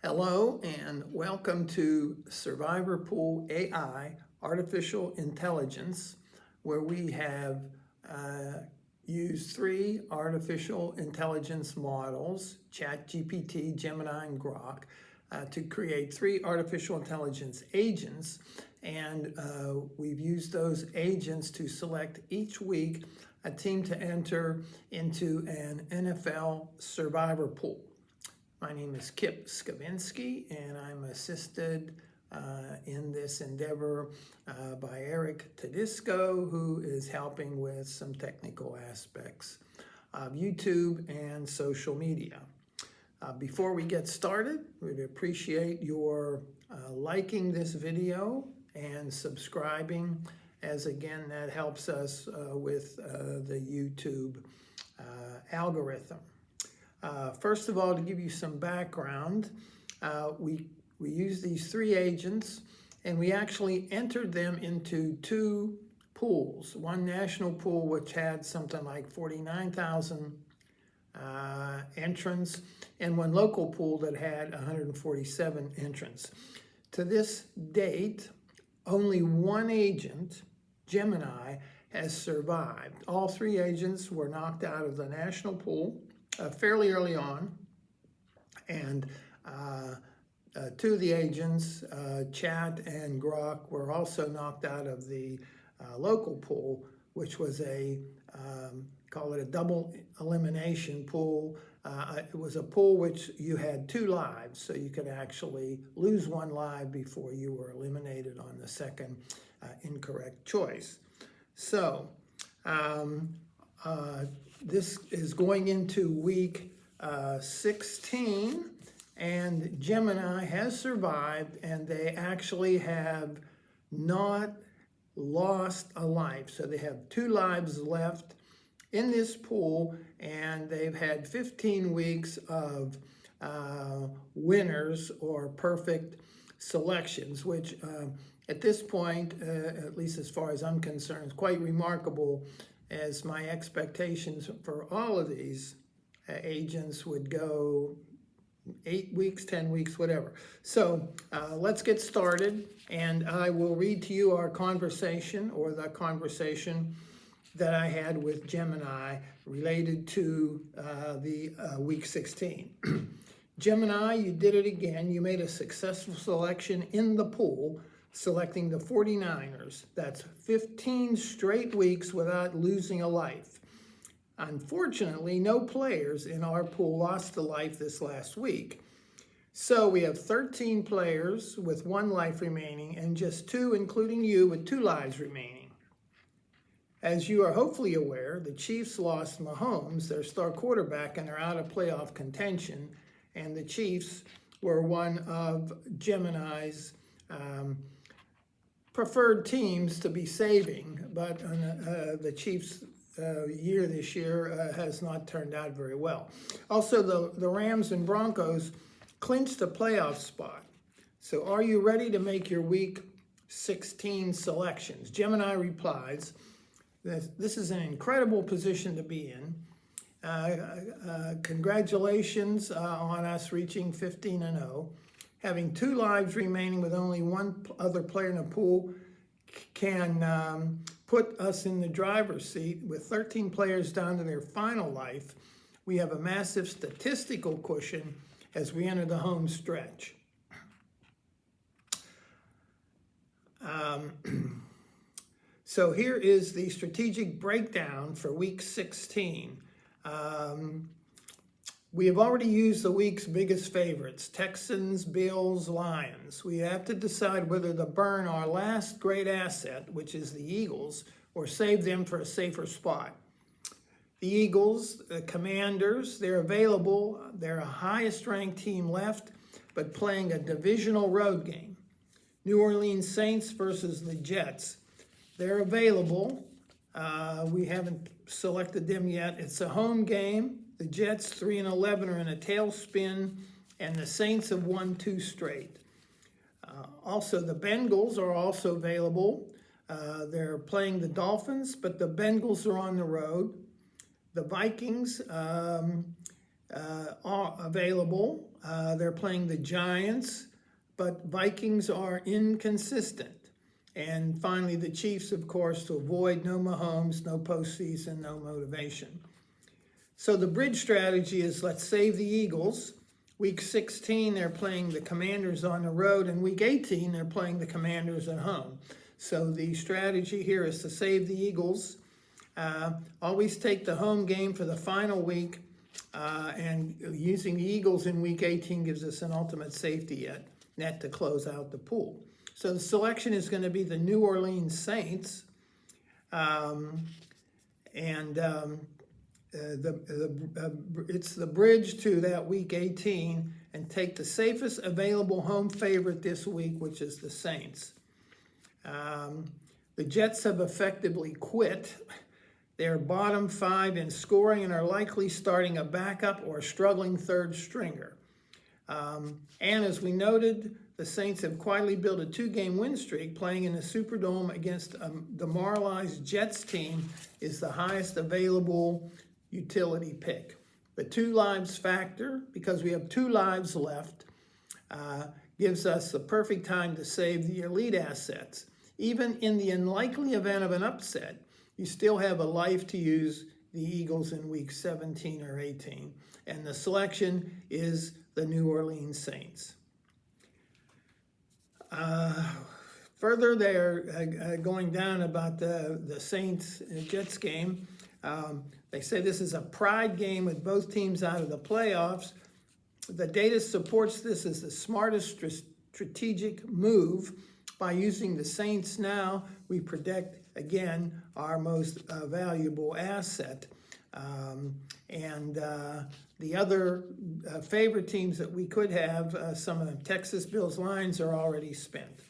Hello and welcome to Survivor Pool AI, Artificial Intelligence, where we have used three artificial intelligence models, ChatGPT, Gemini, and Grok, to create three artificial intelligence agents. And we've used those agents to select each week a team to enter into an NFL Survivor Pool. My name is Kip Skavinsky, and I'm assisted in this endeavor by Eric Tedisco, who is helping with some technical aspects of YouTube and social media. Before we get started, we'd appreciate your liking this video and subscribing, as again, that helps us with the YouTube algorithm. First of all, to give you some background, we used these three agents and we actually entered them into two pools. One national pool, which had something like 49,000 entrants, and one local pool that had 147 entrants. To this date, only one agent, Gemini, has survived. All three agents were knocked out of the national pool fairly early on, and two of the agents, Chat and Grok, were also knocked out of the local pool, which was call it a double elimination pool. It was a pool which you had two lives, so you could actually lose one live before you were eliminated on the second incorrect choice. So this is going into week 16, and Gemini has survived, and they actually have not lost a life. So they have two lives left in this pool, and they've had 15 weeks of winners or perfect selections, which at this point, at least as far as I'm concerned, is quite remarkable, as my expectations for all of these agents would go 8 weeks, 10 weeks, whatever. So let's get started, and I will read to you our conversation, or the conversation that I had with Gemini related to the week 16. Gemini, you did it again. You made a successful selection in the pool, selecting the 49ers. That's 15 straight weeks without losing a life. Unfortunately, no players in our pool lost a life this last week. So we have 13 players with one life remaining, and just two, including you, with two lives remaining. As you are hopefully aware, the Chiefs lost Mahomes, their star quarterback, and are out of playoff contention. And the Chiefs were one of Gemini's preferred teams to be saving, but the Chiefs' year this year has not turned out very well. Also, the Rams and Broncos clinched a playoff spot. So are you ready to make your week 16 selections? Gemini replies that this is an incredible position to be in. Congratulations on us reaching 15-0. Having two lives remaining with only one other player in the pool can put us in the driver's seat. With 13 players down to their final life, we have a massive statistical cushion as we enter the home stretch. So here is the strategic breakdown for week 16. We have already used the week's biggest favorites, Texans, Bills, Lions. We have to decide whether to burn our last great asset, which is the Eagles, or save them for a safer spot. The Eagles, the Commanders, they're available. They're a highest ranked team left, but playing a divisional road game. New Orleans Saints versus the Jets. They're available. We haven't selected them yet. It's a home game. The Jets, 3-11, are in a tailspin, and the Saints have won 2 straight. Also, the Bengals are also available. They're playing the Dolphins, but the Bengals are on the road. The Vikings, are available. They're playing the Giants, but Vikings are inconsistent. And finally, the Chiefs, of course, to avoid no Mahomes, no postseason, no motivation. So the bridge strategy is let's save the Eagles. Week 16, they're playing the Commanders on the road, and Week 18, they're playing the Commanders at home. So the strategy here is to save the Eagles. Always take the home game for the final week, and using the Eagles in Week 18 gives us an ultimate safety net to close out the pool. So the selection is going to be the New Orleans Saints, it's the bridge to that Week 18, and take the safest available home favorite this week, which is the Saints. The Jets have effectively quit. They're bottom 5 in scoring and are likely starting a backup or a struggling third stringer. And as we noted, the Saints have quietly built a 2-game win streak. Playing in the Superdome against a demoralized Jets team is the highest available utility pick. The 2 lives factor, because we have 2 lives left, gives us the perfect time to save the elite assets. Even in the unlikely event of an upset, you still have a life to use the Eagles in Week 17 or 18. And the selection is the New Orleans Saints. Further, they're going down about the Saints-Jets game. They say this is a pride game with both teams out of the playoffs. The data supports this as the smartest strategic move. By using the Saints now, we protect, again, our most valuable asset. The other favorite teams that we could have, some of them, Texas Bills, Lions, are already spent.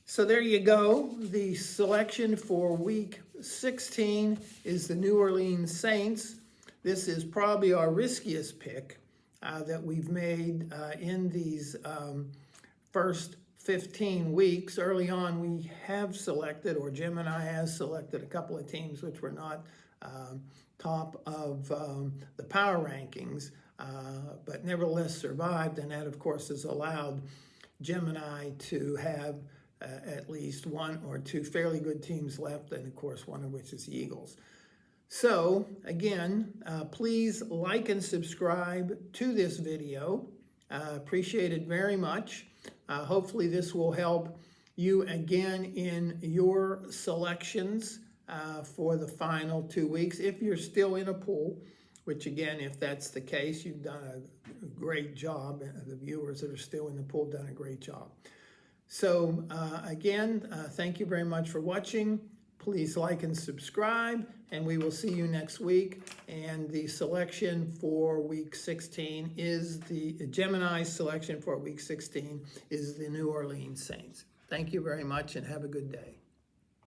So there you go. The selection for Week 16 is the New Orleans Saints. This is probably our riskiest pick that we've made in these first 15 weeks. Early on, we have selected, or Jim and I has selected, a couple of teams which were not top of the power rankings, but nevertheless survived, and that, of course, has allowed Jim and I to have at least 1 or 2 fairly good teams left, and of course, one of which is the Eagles. So, again, please like and subscribe to this video. Appreciate it very much. Hopefully this will help you again in your selections for the final 2 weeks. If you're still in a pool, which again, if that's the case, you've done a great job. The viewers that are still in the pool done a great job. So again, thank you very much for watching. Please like and subscribe, and we will see you next week. And the selection for Week 16 is Gemini's selection for Week 16 is the New Orleans Saints. Thank you very much, and have a good day.